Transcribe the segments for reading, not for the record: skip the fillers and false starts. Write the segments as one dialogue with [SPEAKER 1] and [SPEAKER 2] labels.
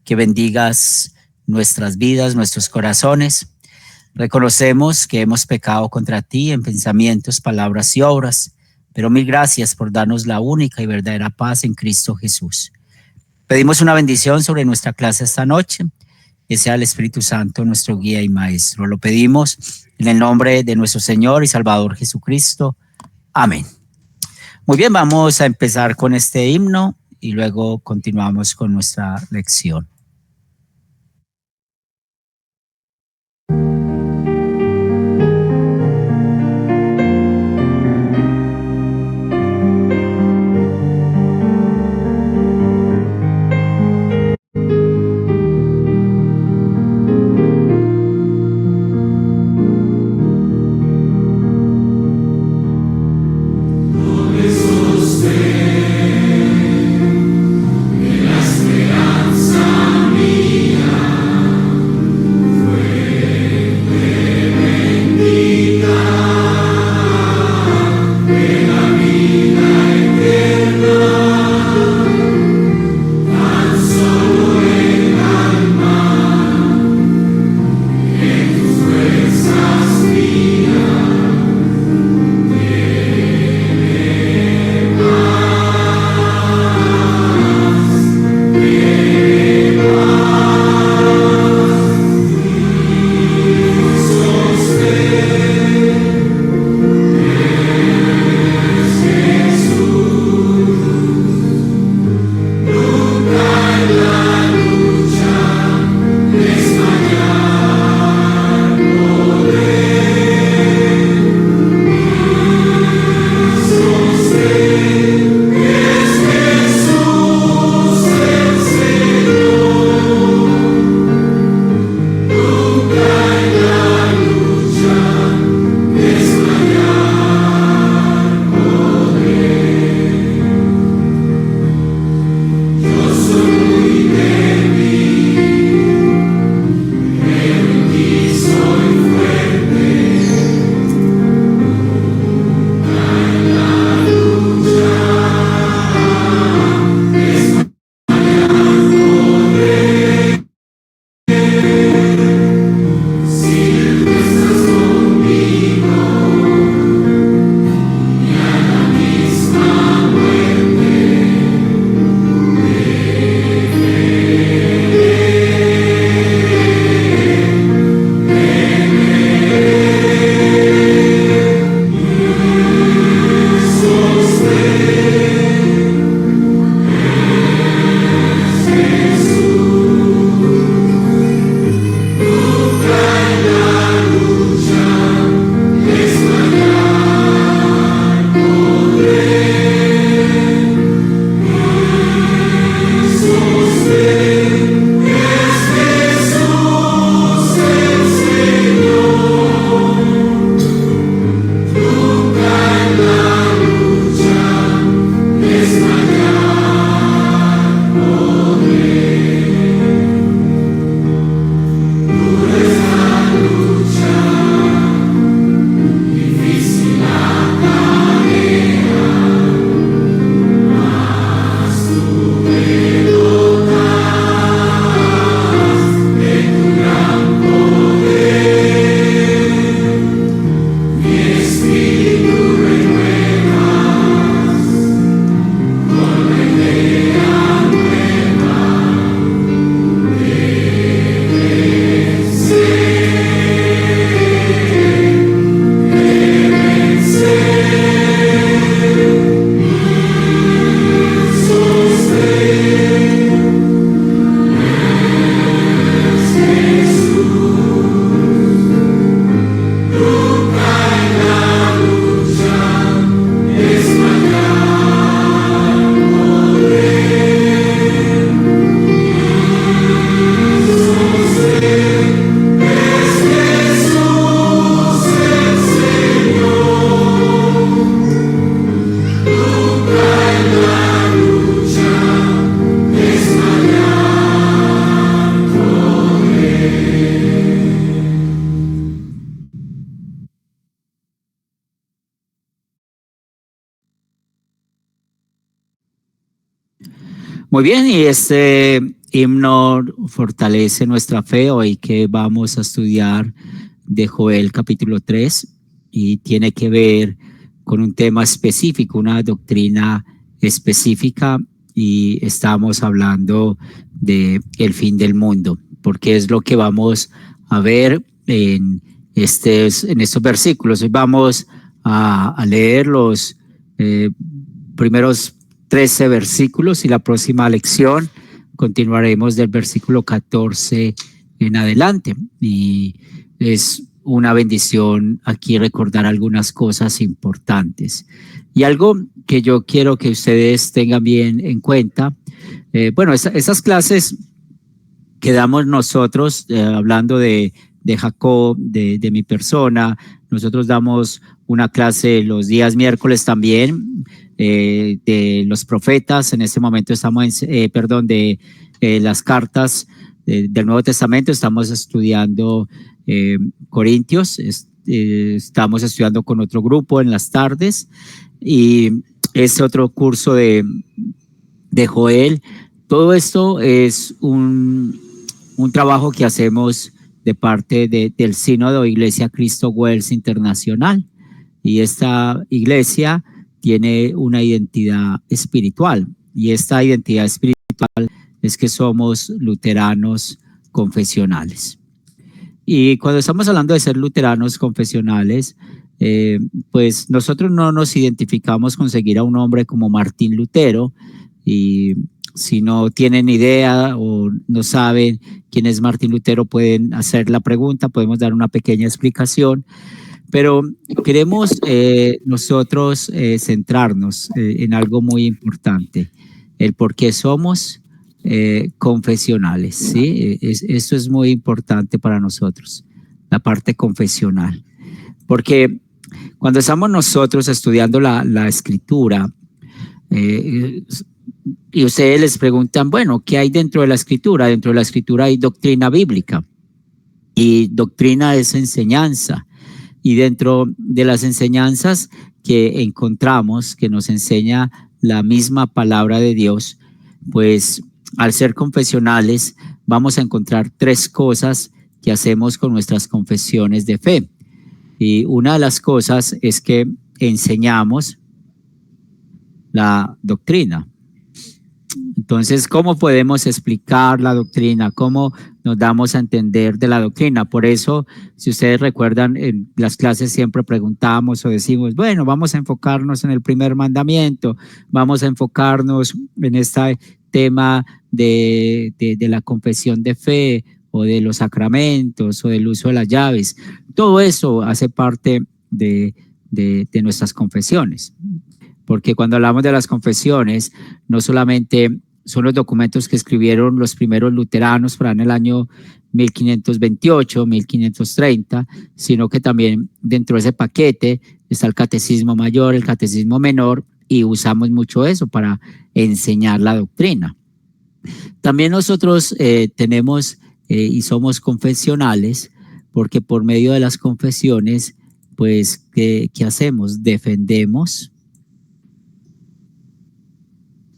[SPEAKER 1] que bendigas nuestras vidas, nuestros corazones. Reconocemos que hemos pecado contra ti en pensamientos, palabras y obras, pero mil gracias por darnos la única y verdadera paz en Cristo Jesús. Pedimos una bendición sobre nuestra clase esta noche, que sea el Espíritu Santo nuestro guía y maestro. Lo pedimos en el nombre de nuestro Señor y Salvador Jesucristo. Amén. Muy bien, vamos a empezar con este himno y luego continuamos con nuestra lección. Muy bien, y este himno fortalece nuestra fe. Hoy que vamos a estudiar de Joel capítulo 3 y tiene que ver con un tema específico, una doctrina específica, y estamos hablando de el fin del mundo, porque es lo que vamos a ver en estos versículos. Hoy vamos a leer los primeros 13 versículos y la próxima lección continuaremos del versículo 14 en adelante. Y es una bendición aquí recordar algunas cosas importantes. Y algo que yo quiero que ustedes tengan bien en cuenta, esas clases que damos nosotros, hablando de Jacob, de mi persona, nosotros damos una clase los días miércoles también, de los profetas. En este momento estamos de las cartas del Nuevo Testamento. Estamos estudiando Corintios, estamos estudiando con otro grupo en las tardes, y este otro curso de Joel. Todo esto es un trabajo que hacemos de parte del Sínodo Iglesia Cristo Wels Internacional, y esta iglesia tiene una identidad espiritual, y esta identidad espiritual es que somos luteranos confesionales. Y cuando estamos hablando de ser luteranos confesionales, pues nosotros no nos identificamos con seguir a un hombre como Martín Lutero. Y si no tienen idea o no saben quién es Martín Lutero, pueden hacer la pregunta, podemos dar una pequeña explicación. Pero queremos nosotros centrarnos en algo muy importante, el por qué somos confesionales, ¿sí? Esto es muy importante para nosotros, la parte confesional. Porque cuando estamos nosotros estudiando la escritura, y ustedes les preguntan, bueno, ¿qué hay dentro de la escritura? Dentro de la escritura hay doctrina bíblica, y doctrina es enseñanza. Y dentro de las enseñanzas que encontramos, que nos enseña la misma palabra de Dios, pues al ser confesionales vamos a encontrar tres cosas que hacemos con nuestras confesiones de fe. Y una de las cosas es que enseñamos la doctrina. Entonces, ¿cómo podemos explicar la doctrina? ¿Cómo nos damos a entender de la doctrina? Por eso, si ustedes recuerdan, en las clases siempre preguntamos o decimos, bueno, vamos a enfocarnos en el primer mandamiento, vamos a enfocarnos en este tema de la confesión de fe, o de los sacramentos, o del uso de las llaves. Todo eso hace parte de nuestras confesiones. Porque cuando hablamos de las confesiones, no solamente son los documentos que escribieron los primeros luteranos para en el año 1528, 1530, sino que también dentro de ese paquete está el catecismo mayor, el catecismo menor, y usamos mucho eso para enseñar la doctrina. También nosotros tenemos y somos confesionales, porque por medio de las confesiones, pues, ¿qué hacemos? Defendemos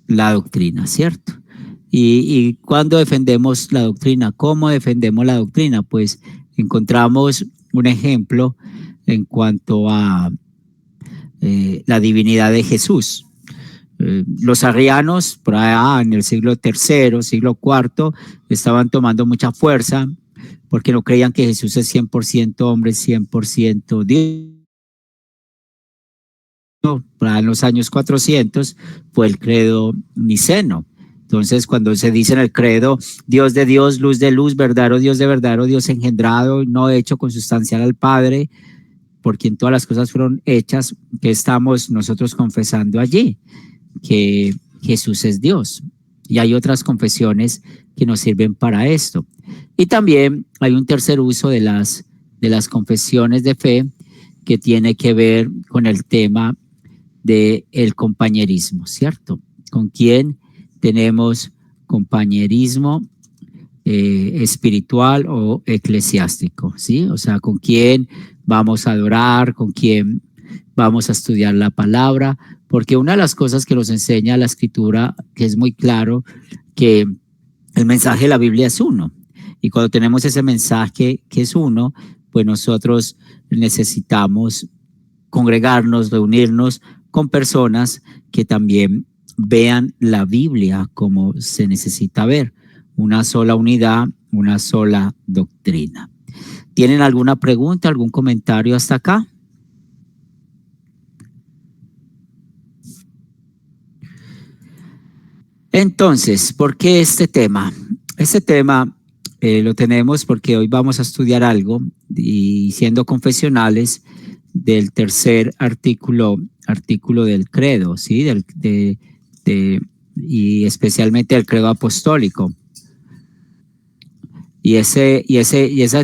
[SPEAKER 1] la doctrina, ¿cierto? Y cuando defendemos la doctrina, ¿cómo defendemos la doctrina? Pues encontramos un ejemplo en cuanto a la divinidad de Jesús. Los arrianos, por allá en el siglo III, siglo IV, estaban tomando mucha fuerza porque no creían que Jesús es 100% hombre, 100% Dios. Para en los años 400 fue el credo niceno. Entonces, cuando se dice en el credo, Dios de Dios, luz de luz, verdadero Dios de verdadero Dios engendrado, no hecho consustancial al Padre, por quien todas las cosas fueron hechas, que estamos nosotros confesando allí, que Jesús es Dios. Y hay otras confesiones que nos sirven para esto. Y también hay un tercer uso de las confesiones de fe, que tiene que ver con el tema del compañerismo, ¿cierto? ¿Con quién tenemos compañerismo espiritual o eclesiástico? ¿Sí? O sea, ¿con quién vamos a adorar? ¿Con quién vamos a estudiar la palabra? Porque una de las cosas que nos enseña la escritura, que es muy claro, que el mensaje de la Biblia es uno. Y cuando tenemos ese mensaje que es uno, pues nosotros necesitamos congregarnos, reunirnos con personas que también vean la Biblia como se necesita ver, una sola unidad, una sola doctrina. ¿Tienen alguna pregunta, algún comentario hasta acá? Entonces, ¿por qué este tema? Este tema lo tenemos porque hoy vamos a estudiar algo y siendo confesionales del tercer artículo del credo, ¿sí? Y especialmente del credo apostólico. Y ese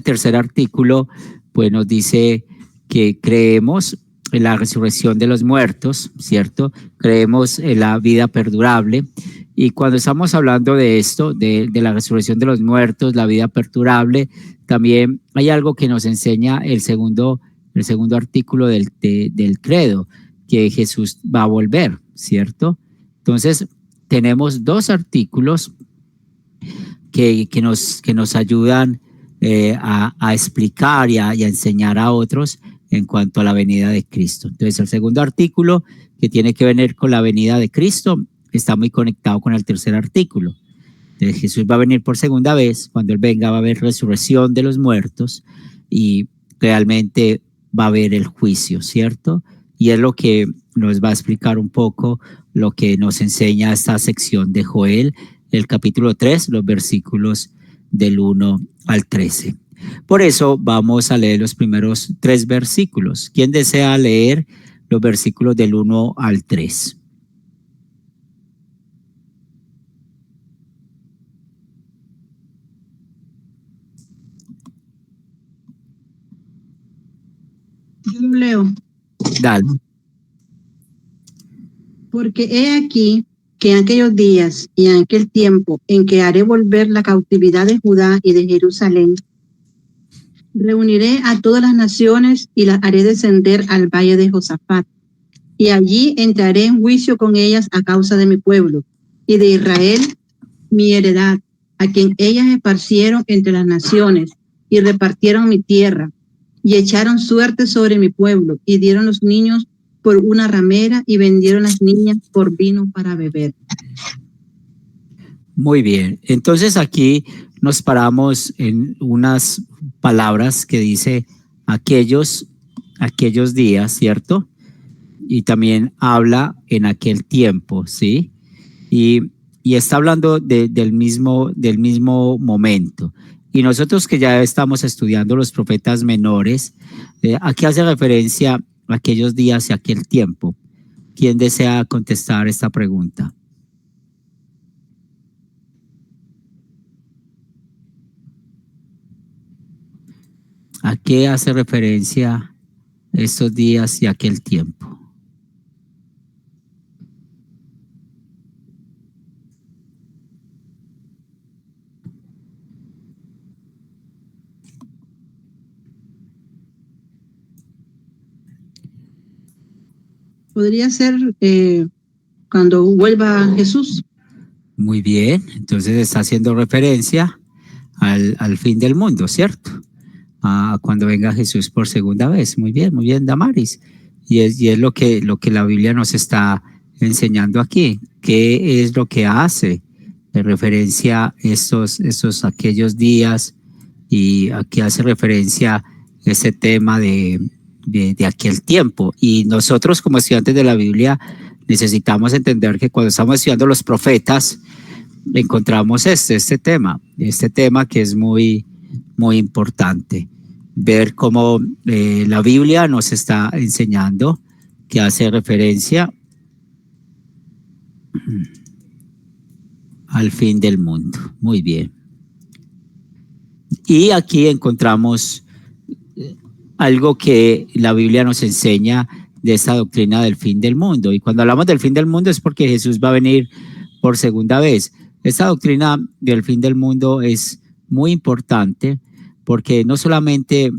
[SPEAKER 1] tercer artículo pues nos dice que creemos en la resurrección de los muertos, ¿cierto? Creemos en la vida perdurable. Y cuando estamos hablando de esto, de la resurrección de los muertos, la vida perdurable, también hay algo que nos enseña el segundo artículo del credo, que Jesús va a volver, ¿cierto? Entonces, tenemos dos artículos que nos ayudan a explicar y a enseñar a otros en cuanto a la venida de Cristo. Entonces, el segundo artículo, que tiene que ver con la venida de Cristo, está muy conectado con el tercer artículo. Entonces, Jesús va a venir por segunda vez. Cuando Él venga va a haber resurrección de los muertos y realmente va a haber el juicio, ¿cierto? Y es lo que nos va a explicar un poco lo que nos enseña esta sección de Joel, el capítulo 3, los versículos del 1 al 13. Por eso vamos a leer los primeros 3 versículos. ¿Quién desea leer los versículos del 1 al 3?
[SPEAKER 2] Yo lo leo.
[SPEAKER 1] Dale.
[SPEAKER 2] Porque he aquí que en aquellos días y en aquel tiempo en que haré volver la cautividad de Judá y de Jerusalén, reuniré a todas las naciones y las haré descender al valle de Josafat, y allí entraré en juicio con ellas a causa de mi pueblo y de Israel, mi heredad, a quien ellas esparcieron entre las naciones y repartieron mi tierra, y echaron suerte sobre mi pueblo, y dieron los niños por una ramera y vendieron las niñas por vino para beber.
[SPEAKER 1] Muy bien. Entonces aquí nos paramos en unas palabras que dice aquellos días, ¿cierto? Y también habla en aquel tiempo, ¿sí? Y está hablando del mismo momento. Y nosotros que ya estamos estudiando los profetas menores, ¿a qué hace referencia aquellos días y aquel tiempo? ¿Quién desea contestar esta pregunta? ¿A qué hace referencia estos días y aquel tiempo?
[SPEAKER 2] Podría ser cuando vuelva Jesús.
[SPEAKER 1] Muy bien, entonces está haciendo referencia al fin del mundo, ¿cierto? A cuando venga Jesús por segunda vez. Muy bien, Damaris. Y es lo que la Biblia nos está enseñando aquí. ¿Qué es lo que hace de referencia aquellos días y a qué hace referencia ese tema de aquel tiempo? Y nosotros como estudiantes de la Biblia necesitamos entender que cuando estamos estudiando los profetas encontramos este tema que es muy importante, ver cómo la Biblia nos está enseñando que hace referencia al fin del mundo. Muy bien. Y aquí encontramos algo que la Biblia nos enseña de esta doctrina del fin del mundo. Y cuando hablamos del fin del mundo es porque Jesús va a venir por segunda vez. Esta doctrina del fin del mundo es muy importante porque no solamente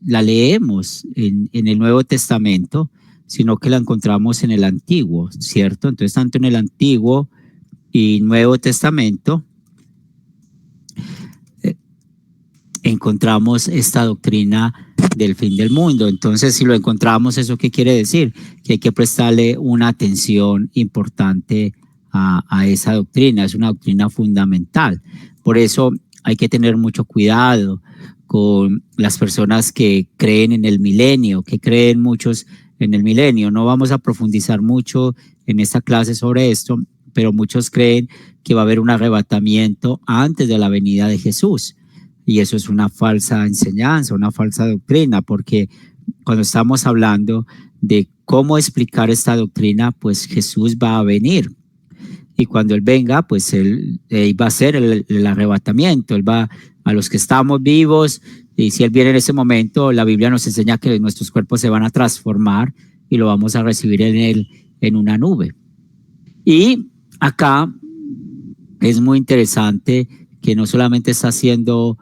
[SPEAKER 1] la leemos en el Nuevo Testamento, sino que la encontramos en el Antiguo, ¿cierto? Entonces, tanto en el Antiguo y Nuevo Testamento encontramos esta doctrina del fin del mundo. Entonces, si lo encontramos, ¿eso qué quiere decir? Que hay que prestarle una atención importante a esa doctrina. Es una doctrina fundamental. Por eso hay que tener mucho cuidado con las personas que creen en el milenio, que creen muchos en el milenio. No vamos a profundizar mucho en esta clase sobre esto, pero muchos creen que va a haber un arrebatamiento antes de la venida de Jesús. Y eso es una falsa enseñanza, una falsa doctrina, porque cuando estamos hablando de cómo explicar esta doctrina, pues Jesús va a venir. Y cuando Él venga, pues Él va a hacer el arrebatamiento. Él va a los que estamos vivos, y si Él viene en ese momento, la Biblia nos enseña que nuestros cuerpos se van a transformar y lo vamos a recibir en una nube. Y acá es muy interesante que no solamente está haciendo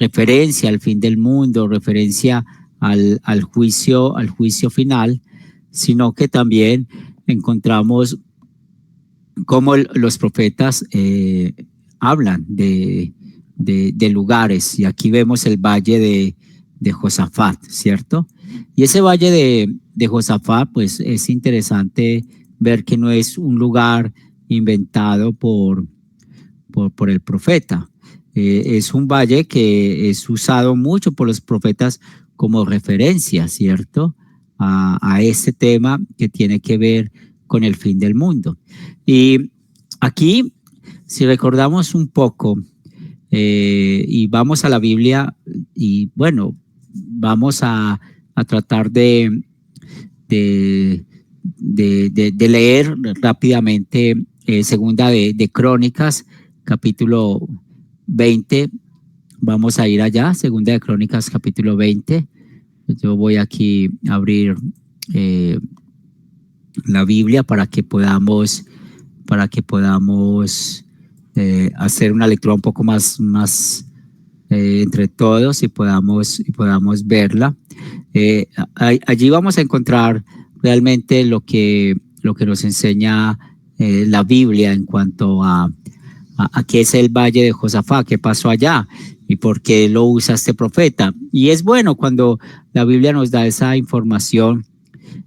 [SPEAKER 1] referencia al fin del mundo, referencia al juicio final, sino que también encontramos cómo los profetas hablan de lugares, y aquí vemos el valle de Josafat, ¿cierto? Y ese valle de Josafat, pues es interesante ver que no es un lugar inventado por el profeta. Es un valle que es usado mucho por los profetas como referencia, ¿cierto? A este tema que tiene que ver con el fin del mundo. Y aquí, si recordamos un poco, y vamos a la Biblia, y bueno, vamos a tratar de leer rápidamente segunda de Crónicas, capítulo 20. Vamos a ir allá, segunda de Crónicas, capítulo 20. Yo voy aquí a abrir la Biblia para que podamos hacer una lectura un poco más entre todos y podamos verla. Allí vamos a encontrar realmente lo que nos enseña la Biblia en cuanto a qué es el valle de Josafat, qué pasó allá y por qué lo usa este profeta. Y es bueno cuando la Biblia nos da esa información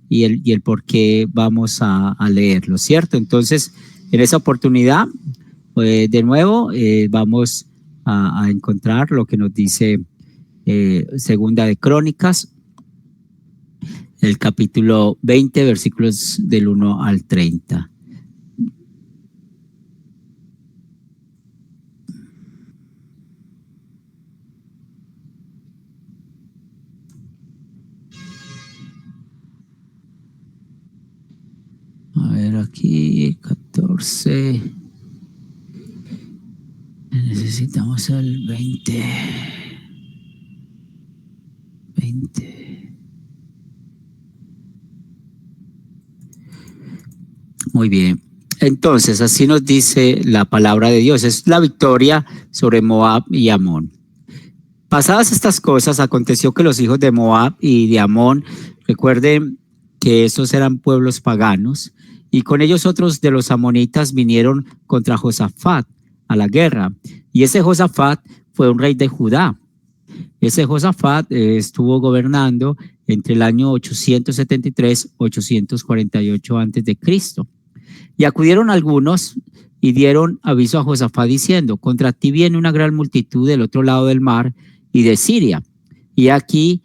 [SPEAKER 1] y el por qué vamos a leerlo, ¿cierto? Entonces, en esa oportunidad, de nuevo, vamos a encontrar lo que nos dice segunda de Crónicas, el capítulo 20, versículos del 1 al 30. A ver, aquí 14. Necesitamos el 20. Muy bien. Entonces, así nos dice la palabra de Dios. Es la victoria sobre Moab y Amón. Pasadas estas cosas, aconteció que los hijos de Moab y de Amón, recuerden que esos eran pueblos paganos, y con ellos otros de los amonitas vinieron contra Josafat a la guerra. Y ese Josafat fue un rey de Judá. Ese Josafat estuvo gobernando entre el año 873-848 antes de Cristo. Y acudieron algunos y dieron aviso a Josafat diciendo: contra ti viene una gran multitud del otro lado del mar y de Siria. Y aquí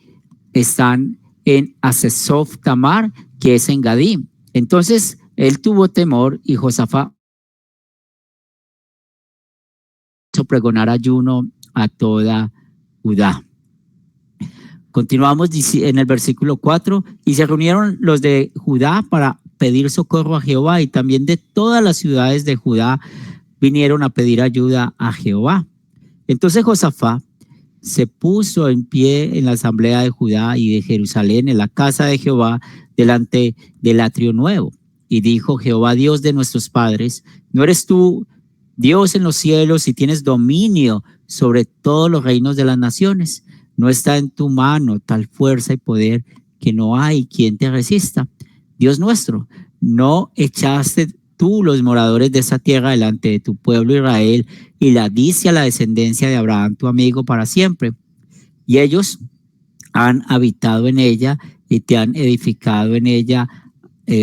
[SPEAKER 1] están en Hazezoth Tamar, que es en Gadí. Entonces él tuvo temor, y Josafat hizo pregonar ayuno a toda Judá. Continuamos en el versículo 4. Y se reunieron los de Judá para pedir socorro a Jehová, y también de todas las ciudades de Judá vinieron a pedir ayuda a Jehová. Entonces Josafat se puso en pie en la asamblea de Judá y de Jerusalén, en la casa de Jehová, delante del atrio nuevo, y dijo: Jehová, Dios de nuestros padres, ¿no eres tú Dios en los cielos y tienes dominio sobre todos los reinos de las naciones? ¿No está en tu mano tal fuerza y poder que no hay quien te resista? Dios nuestro, ¿no echaste tú los moradores de esta tierra delante de tu pueblo Israel y la diste a la descendencia de Abraham tu amigo para siempre. Y ellos han habitado en ella y te han edificado en ella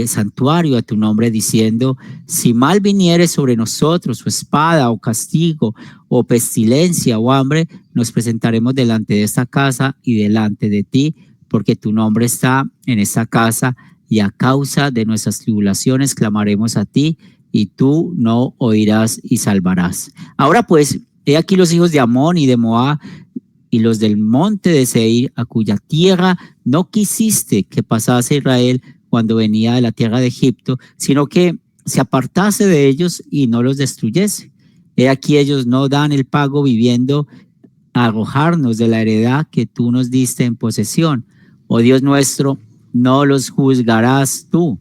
[SPEAKER 1] santuario a tu nombre, diciendo: si mal viniere sobre nosotros, o espada, o castigo, o pestilencia, o hambre, nos presentaremos delante de esta casa y delante de ti, porque tu nombre está en esta casa, y a causa de nuestras tribulaciones clamaremos a ti, y tú no oirás y salvarás. Ahora pues, he aquí los hijos de Amón y de Moab, y los del monte de Seir, a cuya tierra no quisiste que pasase Israel cuando venía de la tierra de Egipto, sino que se apartase de ellos y no los destruyese. He aquí ellos no dan el pago, viviendo a arrojarnos de la heredad que tú nos diste en posesión. Oh Dios nuestro, no los juzgarás tú,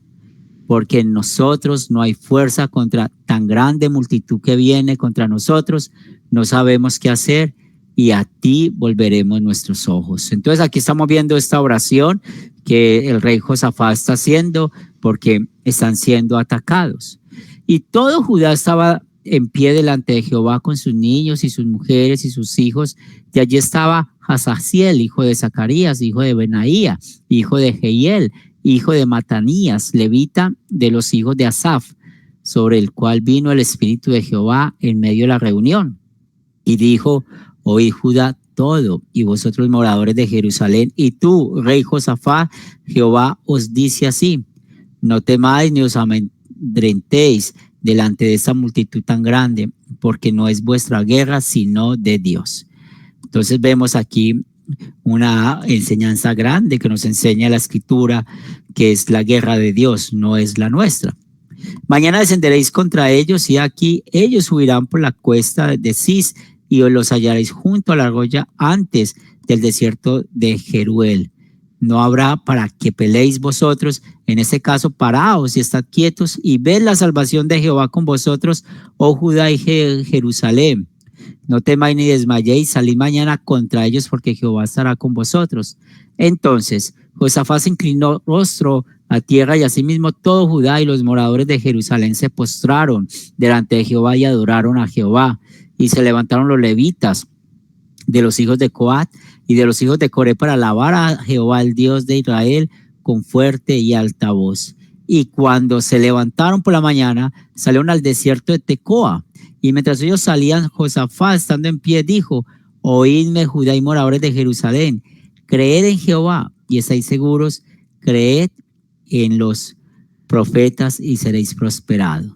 [SPEAKER 1] porque en nosotros no hay fuerza contra tan grande multitud que viene contra nosotros. No sabemos qué hacer, y a ti volveremos nuestros ojos. Entonces aquí estamos viendo esta oración que el rey Josafat está haciendo porque están siendo atacados. Y todo Judá estaba en pie delante de Jehová con sus niños y sus mujeres y sus hijos. Y allí estaba Hazaziel, hijo de Zacarías, hijo de Benaía, hijo de Jehiel, hijo de Matanías, levita de los hijos de Asaf, sobre el cual vino el Espíritu de Jehová en medio de la reunión. Y dijo: oí Judá todo, y vosotros moradores de Jerusalén, y tú, rey Josafat, Jehová os dice así: no temáis ni os amedrentéis delante de esta multitud tan grande, porque no es vuestra guerra, sino de Dios. Entonces vemos aquí una enseñanza grande que nos enseña la Escritura, que es la guerra de Dios, no es la nuestra. Mañana descenderéis contra ellos, y aquí ellos subirán por la cuesta de Cis, y os los hallaréis junto a la argolla antes del desierto de Jeruel. No habrá para que peleéis vosotros. En este caso, paraos y estad quietos, y ved la salvación de Jehová con vosotros, oh Judá y Jerusalén. No temáis ni desmayéis, salid mañana contra ellos, porque Jehová estará con vosotros. Entonces Josafat se inclinó rostro a tierra, y asimismo todo Judá y los moradores de Jerusalén se postraron delante de Jehová y adoraron a Jehová. Y se levantaron los levitas de los hijos de Coat y de los hijos de Coré para alabar a Jehová, el Dios de Israel, con fuerte y alta voz. Y cuando se levantaron por la mañana, salieron al desierto de Tecoa. Y mientras ellos salían, Josafat, estando en pie, dijo: oídme, Judá y moradores de Jerusalén, creed en Jehová y estáis seguros, creed en los profetas y seréis prosperados.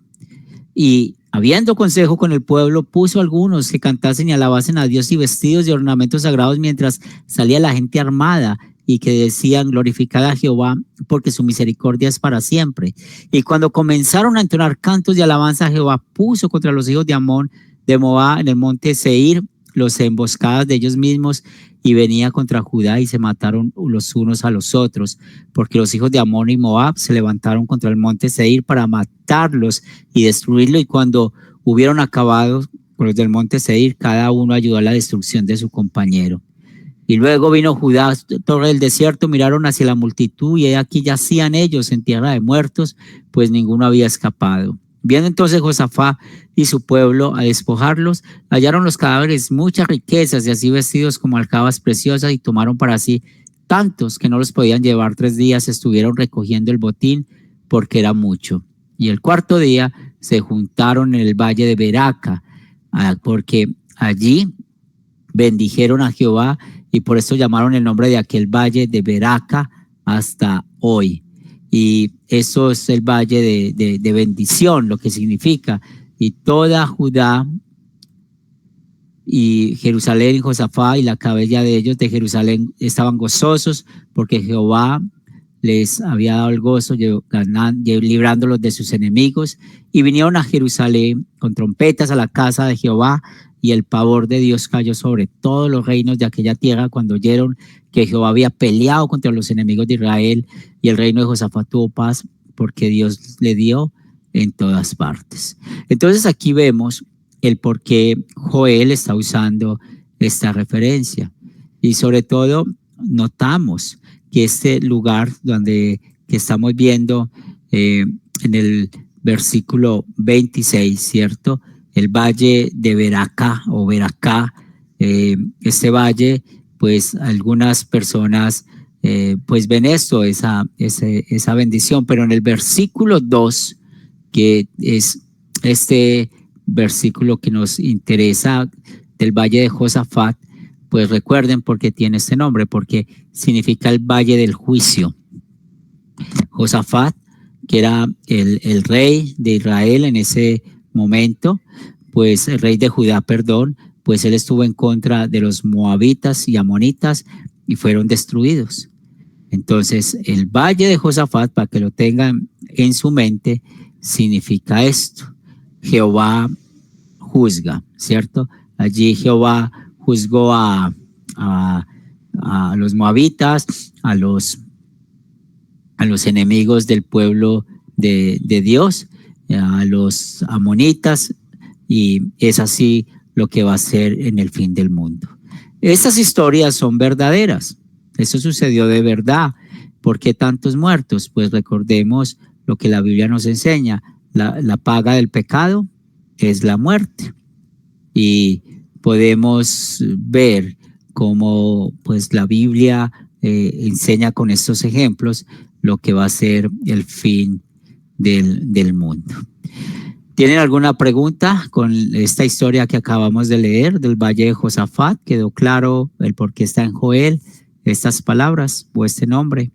[SPEAKER 1] Y habiendo consejo con el pueblo, puso a algunos que cantasen y alabasen a Dios y vestidos de ornamentos sagrados, mientras salía la gente armada, y que decían: glorificad a Jehová, porque su misericordia es para siempre. Y cuando comenzaron a entonar cantos de alabanza a Jehová, puso contra los hijos de Amón, de Moab, en el monte Seir, los emboscadas de ellos mismos, y venía contra Judá, y se mataron los unos a los otros, porque los hijos de Amón y Moab se levantaron contra el monte Seir para matarlos y destruirlo. Y cuando hubieron acabado con los del monte Seir, cada uno ayudó a la destrucción de su compañero. Y luego vino Judá, torre del desierto, miraron hacia la multitud, y aquí yacían ellos en tierra de muertos, pues ninguno había escapado. Viendo entonces Josafat y su pueblo a despojarlos, hallaron los cadáveres muchas riquezas, y así vestidos como aljabas preciosas, y tomaron para sí tantos que no los podían llevar. 3 días estuvieron recogiendo el botín, porque era mucho. Y el cuarto día se juntaron en el valle de Beraca, porque allí bendijeron a Jehová, y por eso llamaron el nombre de aquel valle de Beraca hasta hoy. Y eso es el valle de bendición, lo que significa. Y toda Judá y Jerusalén y Josafat y la cabeza de ellos de Jerusalén estaban gozosos, porque Jehová les había dado el gozo, librándolos de sus enemigos. Y vinieron a Jerusalén con trompetas a la casa de Jehová, y el pavor de Dios cayó sobre todos los reinos de aquella tierra cuando oyeron que Jehová había peleado contra los enemigos de Israel. Y el reino de Josafat tuvo paz, porque Dios le dio en todas partes. Entonces aquí vemos el por qué Joel está usando esta referencia. Y sobre todo notamos que este lugar que estamos viendo en el versículo 26, ¿cierto? El valle de Beracá o Beracá, este valle, pues algunas personas pues ven esto, esa bendición, pero en el versículo 2, que es este versículo que nos interesa del valle de Josafat, pues recuerden por qué tiene este nombre, porque significa el valle del juicio. Josafat, que era el rey de Israel en ese momento, pues el rey de Judá, perdón, pues él estuvo en contra de los moabitas y amonitas y fueron destruidos. Entonces, el valle de Josafat, para que lo tengan en su mente, significa esto: Jehová juzga, ¿cierto? Allí Jehová juzgó a los moabitas, a los enemigos del pueblo de Dios, a los amonitas, y es así lo que va a ser en el fin del mundo. Estas historias son verdaderas. Eso sucedió de verdad. ¿Por qué tantos muertos? Pues recordemos lo que la Biblia nos enseña. La paga del pecado es la muerte. Y podemos ver cómo pues la Biblia enseña con estos ejemplos lo que va a ser el fin del mundo. ¿Tienen alguna pregunta con esta historia que acabamos de leer del Valle de Josafat? ¿Quedó claro el por qué está en Joel estas palabras o este nombre?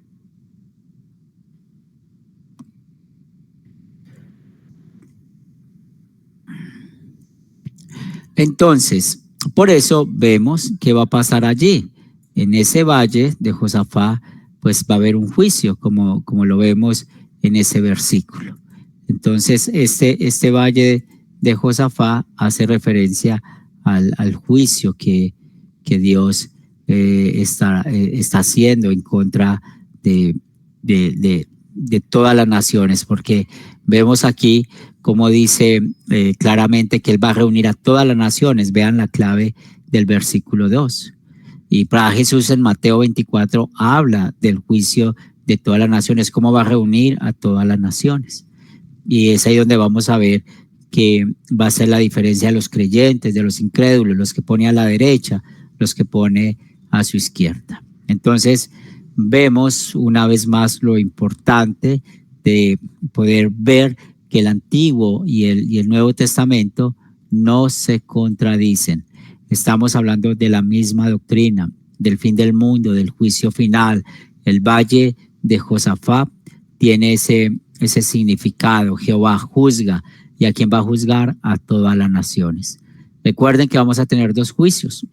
[SPEAKER 1] Entonces, por eso vemos qué va a pasar allí. En ese valle de Josafat, pues va a haber un juicio, como lo vemos en ese versículo. Entonces, este valle de Josafat hace referencia al juicio que Dios está haciendo en contra de todas las naciones, porque vemos aquí como dice claramente que Él va a reunir a todas las naciones. Vean la clave del versículo 2. Y para Jesús en Mateo 24 habla del juicio de todas las naciones, cómo va a reunir a todas las naciones. Y es ahí donde vamos a ver que va a ser la diferencia de los creyentes, de los incrédulos, los que pone a la derecha, los que pone a su izquierda. Entonces vemos una vez más lo importante de poder ver que el Antiguo y el Nuevo Testamento no se contradicen. Estamos hablando de la misma doctrina, del fin del mundo, del juicio final. El valle de Josafat tiene ese significado. Jehová juzga. ¿Y a quién va a juzgar? A todas las naciones. Recuerden que vamos a tener dos juicios: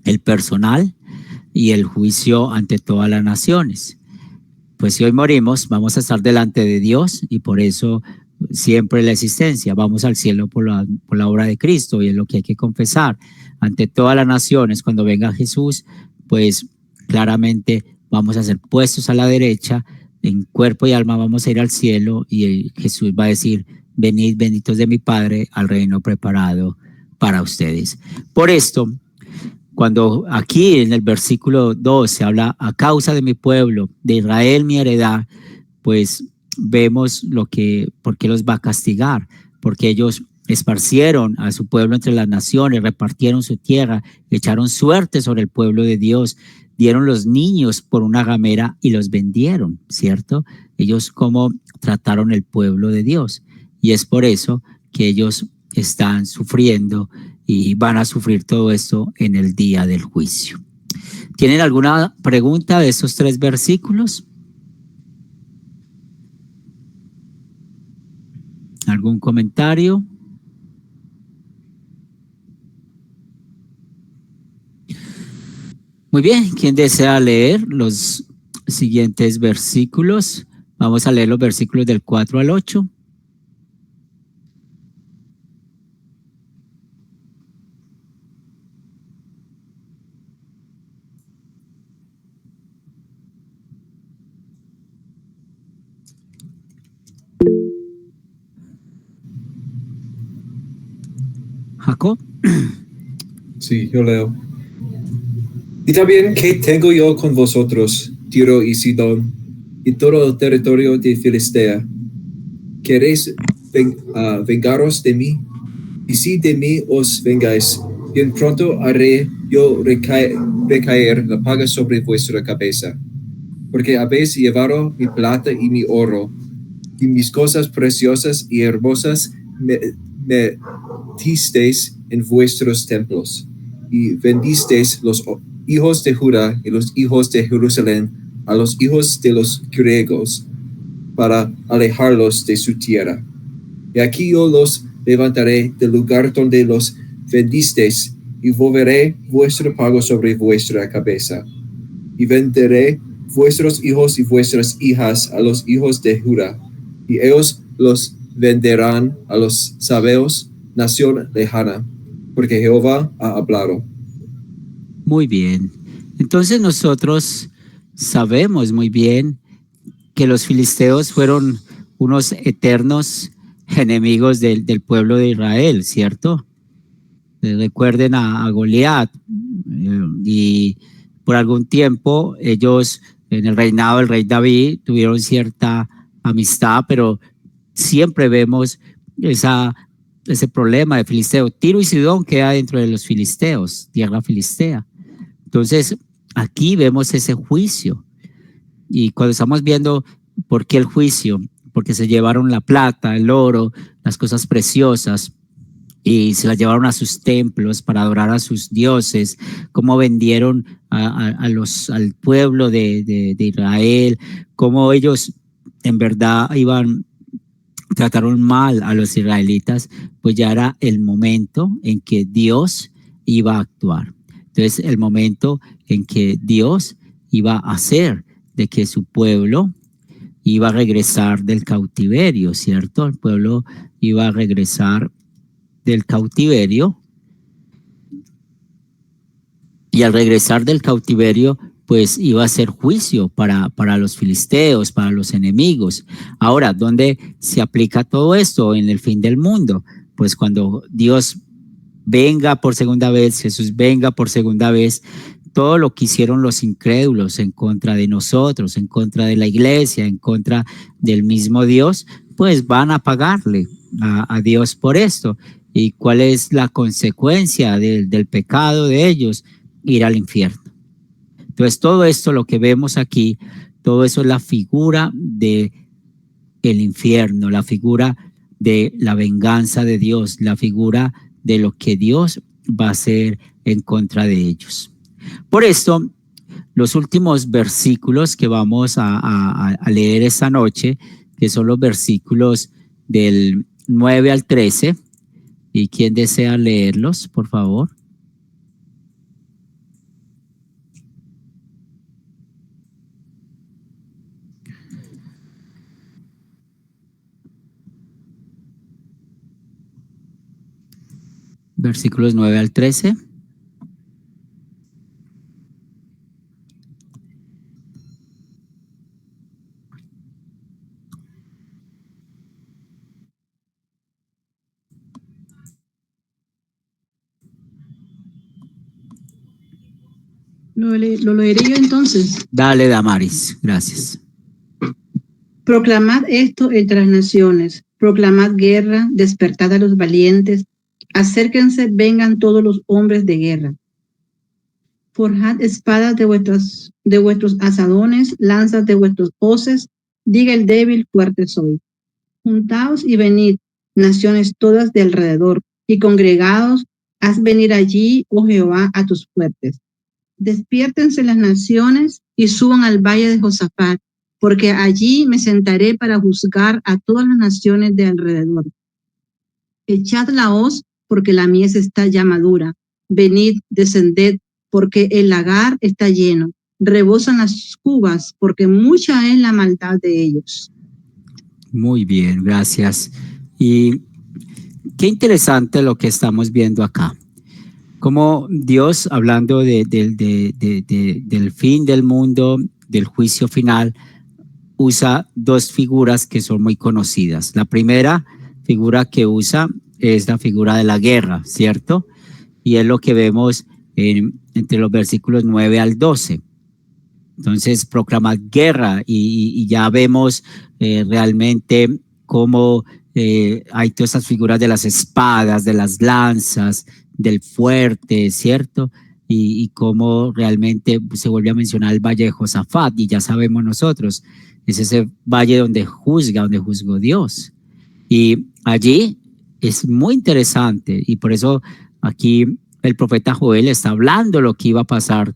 [SPEAKER 1] el personal y el juicio ante todas las naciones. Pues si hoy morimos, vamos a estar delante de Dios, y por eso siempre la existencia. Vamos al cielo por la obra de Cristo, y es lo que hay que confesar ante todas las naciones. Cuando venga Jesús, pues claramente vamos a ser puestos a la derecha, en cuerpo y alma vamos a ir al cielo, y Jesús va a decir: venid benditos de mi Padre al reino preparado para ustedes. Por esto, cuando aquí en el versículo 2 se habla a causa de mi pueblo, de Israel mi heredad, pues vemos por qué los va a castigar, porque ellos esparcieron a su pueblo entre las naciones, repartieron su tierra, echaron suerte sobre el pueblo de Dios, dieron los niños por una ramera y los vendieron, ¿cierto? Ellos cómo trataron el pueblo de Dios, y es por eso que ellos están sufriendo y van a sufrir todo esto en el día del juicio. ¿Tienen alguna pregunta de estos tres versículos? ¿Algún comentario? Muy bien, ¿quién desea leer los siguientes versículos? Vamos a leer los versículos del 4 al 8. Jacob.
[SPEAKER 3] Sí, yo leo. Y también, ¿qué tengo yo con vosotros, Tiro y Sidón, y todo el territorio de Filistea? ¿Queréis vengaros de mí? Y si de mí os vengáis, bien pronto haré yo recaer la paga sobre vuestra cabeza. Porque habéis llevado mi plata y mi oro, y mis cosas preciosas y hermosas metisteis en vuestros templos, y vendisteis los hijos de Judá y los hijos de Jerusalén a los hijos de los griegos, para alejarlos de su tierra. Y aquí yo los levantaré del lugar donde los vendisteis, y volveré vuestro pago sobre vuestra cabeza. Y venderé vuestros hijos y vuestras hijas a los hijos de Judá, y ellos los venderán a los sabeos, nación lejana, porque Jehová ha hablado.
[SPEAKER 1] Muy bien. Entonces nosotros sabemos muy bien que los filisteos fueron unos eternos enemigos del pueblo de Israel, ¿cierto? Recuerden a Goliat, y por algún tiempo ellos en el reinado del rey David tuvieron cierta amistad, pero siempre vemos ese problema de filisteo. Tiro y Sidón queda dentro de los filisteos, tierra filistea. Entonces aquí vemos ese juicio, y cuando estamos viendo por qué el juicio, porque se llevaron la plata, el oro, las cosas preciosas, y se las llevaron a sus templos para adorar a sus dioses, cómo vendieron al pueblo de Israel, cómo ellos en verdad trataron mal a los israelitas, pues ya era el momento en que Dios iba a actuar. Entonces, el momento en que Dios iba a hacer de que su pueblo iba a regresar del cautiverio, ¿cierto? El pueblo iba a regresar del cautiverio, y al regresar del cautiverio pues iba a ser juicio para los filisteos, para los enemigos. Ahora, ¿dónde se aplica todo esto? En el fin del mundo. Pues cuando Dios venga por segunda vez, Jesús venga por segunda vez, todo lo que hicieron los incrédulos en contra de nosotros, en contra de la iglesia, en contra del mismo Dios, pues van a pagarle a Dios por esto. ¿Y cuál es la consecuencia del pecado de ellos? Ir al infierno. Entonces, todo esto, lo que vemos aquí, todo eso es la figura de el infierno, la figura de la venganza de Dios, la figura de lo que Dios va a hacer en contra de ellos. Por esto, los últimos versículos que vamos a leer esta noche, que son los versículos del 9 al 13, ¿y quién desea leerlos, por favor? Versículos 9 al 13.
[SPEAKER 2] Lo leeré yo entonces.
[SPEAKER 1] Dale, Damaris, gracias.
[SPEAKER 2] Proclamad esto entre las naciones, proclamad guerra, despertad a los valientes, acérquense, vengan todos los hombres de guerra. Forjad espadas de vuestros asadones, lanzas de vuestros hoces, diga el débil, fuerte soy. Juntaos y venid, naciones todas de alrededor, y congregados, haz venir allí, oh Jehová, a tus fuertes. Despiértense las naciones y suban al valle de Josafat, porque allí me sentaré para juzgar a todas las naciones de alrededor. Echad la hoz, porque la mies está ya madura. Venid, descended, porque el lagar está lleno. Rebosan las cubas, porque mucha es la maldad de ellos.
[SPEAKER 1] Muy bien, gracias. Y qué interesante lo que estamos viendo acá. Como Dios, hablando del fin del mundo, del juicio final, usa dos figuras que son muy conocidas. La primera figura que usa es la figura de la guerra, ¿cierto? Y es lo que vemos entre los versículos 9 al 12. Entonces, proclamad guerra, y ya vemos realmente cómo hay todas estas figuras de las espadas, de las lanzas, del fuerte, ¿cierto? Y cómo realmente se vuelve a mencionar el valle de Josafat, y ya sabemos nosotros, es ese valle donde juzgó Dios. Y allí es muy interesante, y por eso aquí el profeta Joel está hablando lo que iba a pasar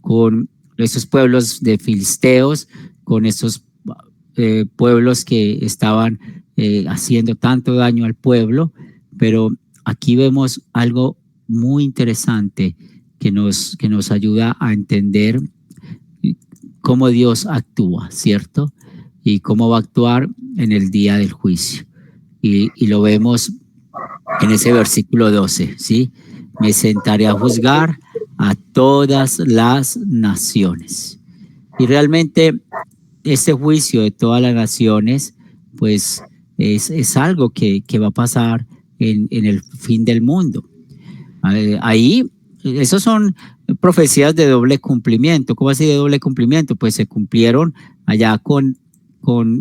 [SPEAKER 1] con esos pueblos de filisteos, con esos pueblos que estaban haciendo tanto daño al pueblo. Pero aquí vemos algo muy interesante que nos ayuda a entender cómo Dios actúa, ¿cierto? Y cómo va a actuar en el día del juicio. Y lo vemos en ese versículo 12, ¿sí? Me sentaré a juzgar a todas las naciones. Y realmente este juicio de todas las naciones, pues es algo que va a pasar en el fin del mundo. Ahí, esos son profecías de doble cumplimiento. ¿Cómo así de doble cumplimiento? Pues se cumplieron allá con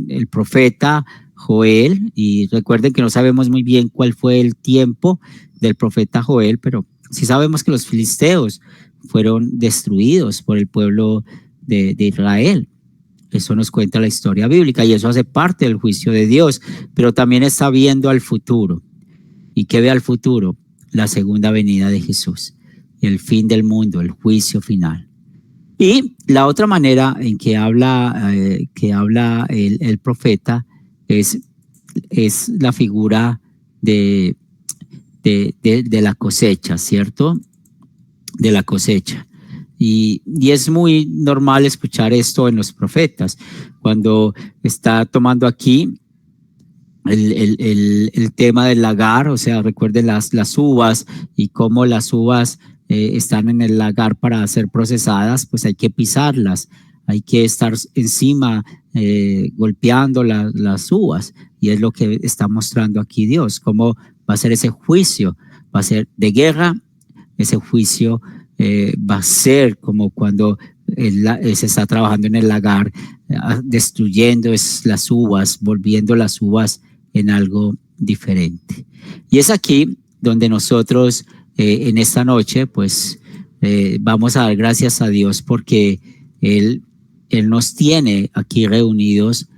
[SPEAKER 1] el profeta Joel, y recuerden que no sabemos muy bien cuál fue el tiempo del profeta Joel, pero sí sabemos que los filisteos fueron destruidos por el pueblo de Israel. Eso nos cuenta la historia bíblica, y eso hace parte del juicio de Dios, pero también está viendo al futuro. ¿Y qué ve al futuro? La segunda venida de Jesús, el fin del mundo, el juicio final. Y la otra manera en que habla el profeta es la figura de la cosecha, ¿cierto? De la cosecha. Y es muy normal escuchar esto en los profetas. Cuando está tomando aquí el tema del lagar, o sea, recuerden las uvas y cómo las uvas están en el lagar para ser procesadas, pues hay que pisarlas, hay que estar encima golpeando las uvas, y es lo que está mostrando aquí Dios, cómo va a ser ese juicio, va a ser de guerra. Ese juicio va a ser como cuando se está trabajando en el lagar, destruyendo las uvas, volviendo las uvas en algo diferente. Y es aquí donde nosotros en esta noche pues vamos a dar gracias a Dios, porque Él nos tiene aquí reunidos,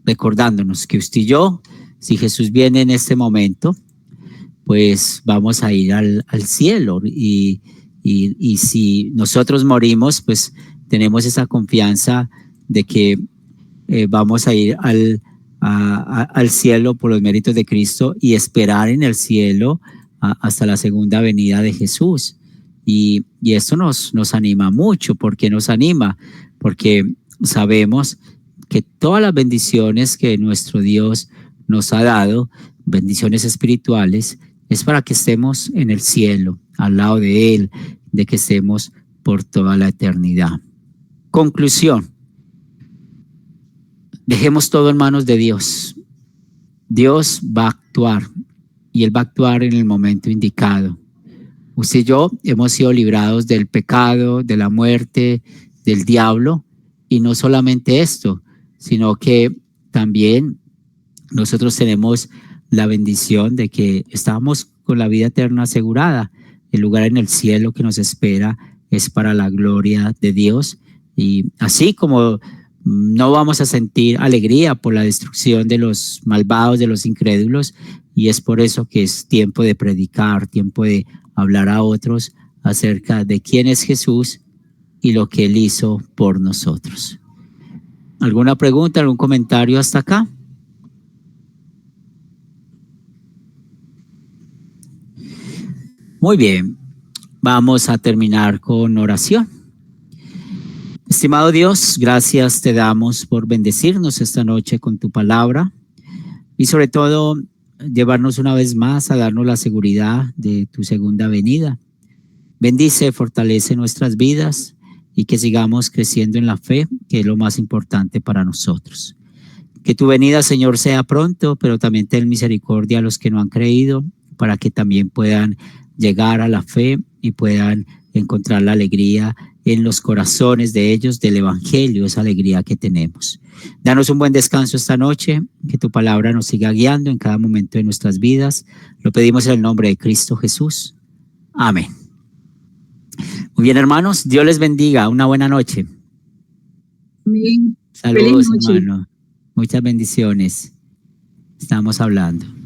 [SPEAKER 1] recordándonos que usted y yo, si Jesús viene en este momento, pues vamos a ir al cielo, y si nosotros morimos, pues tenemos esa confianza de que vamos a ir al cielo por los méritos de Cristo, y esperar en el cielo hasta la segunda venida de Jesús. Y esto nos anima mucho. ¿Por qué nos anima? Porque sabemos que todas las bendiciones que nuestro Dios nos ha dado, bendiciones espirituales, es para que estemos en el cielo, al lado de Él, de que estemos por toda la eternidad. Conclusión. Dejemos todo en manos de Dios. Dios va a actuar, y Él va a actuar en el momento indicado. Usted y yo hemos sido librados del pecado, de la muerte, del diablo, y no solamente esto, sino que también nosotros tenemos la bendición de que estamos con la vida eterna asegurada. El lugar en el cielo que nos espera es para la gloria de Dios, y así como no vamos a sentir alegría por la destrucción de los malvados, de los incrédulos, y es por eso que es tiempo de predicar, tiempo de hablar a otros acerca de quién es Jesús y lo que Él hizo por nosotros. ¿Alguna pregunta, algún comentario hasta acá? Muy bien, vamos a terminar con oración. Estimado Dios, gracias te damos por bendecirnos esta noche con tu palabra, y sobre todo llevarnos una vez más a darnos la seguridad de tu segunda venida. Bendice, fortalece nuestras vidas, y que sigamos creciendo en la fe, que es lo más importante para nosotros. Que tu venida, Señor, sea pronto, pero también ten misericordia a los que no han creído, para que también puedan llegar a la fe y puedan encontrar la alegría en los corazones de ellos del Evangelio, esa alegría que tenemos. Danos un buen descanso esta noche, que tu palabra nos siga guiando en cada momento de nuestras vidas. Lo pedimos en el nombre de Cristo Jesús. Amén. Muy bien, hermanos, Dios les bendiga. Una buena noche.
[SPEAKER 2] Amén.
[SPEAKER 1] Saludos,
[SPEAKER 2] Feliz noche.
[SPEAKER 1] hermano. Muchas bendiciones. Estamos hablando.